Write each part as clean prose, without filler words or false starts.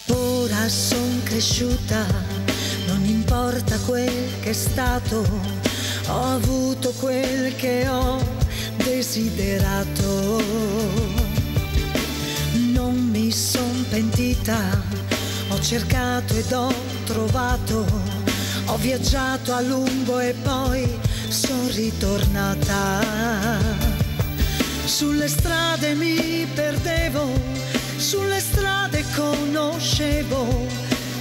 Ora son cresciuta, non importa quel che è stato, ho avuto quel che ho desiderato. Non mi son pentita, ho cercato ed ho trovato, ho viaggiato a lungo e poi son ritornata. Sulle strade mi perdevo, sulle strade conoscevo,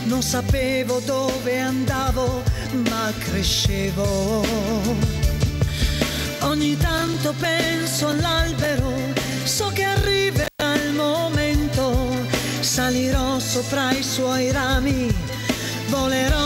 non sapevo dove andavo, ma crescevo. Ogni tanto penso all'albero, so che arriverà il momento, salirò sopra i suoi rami, volerò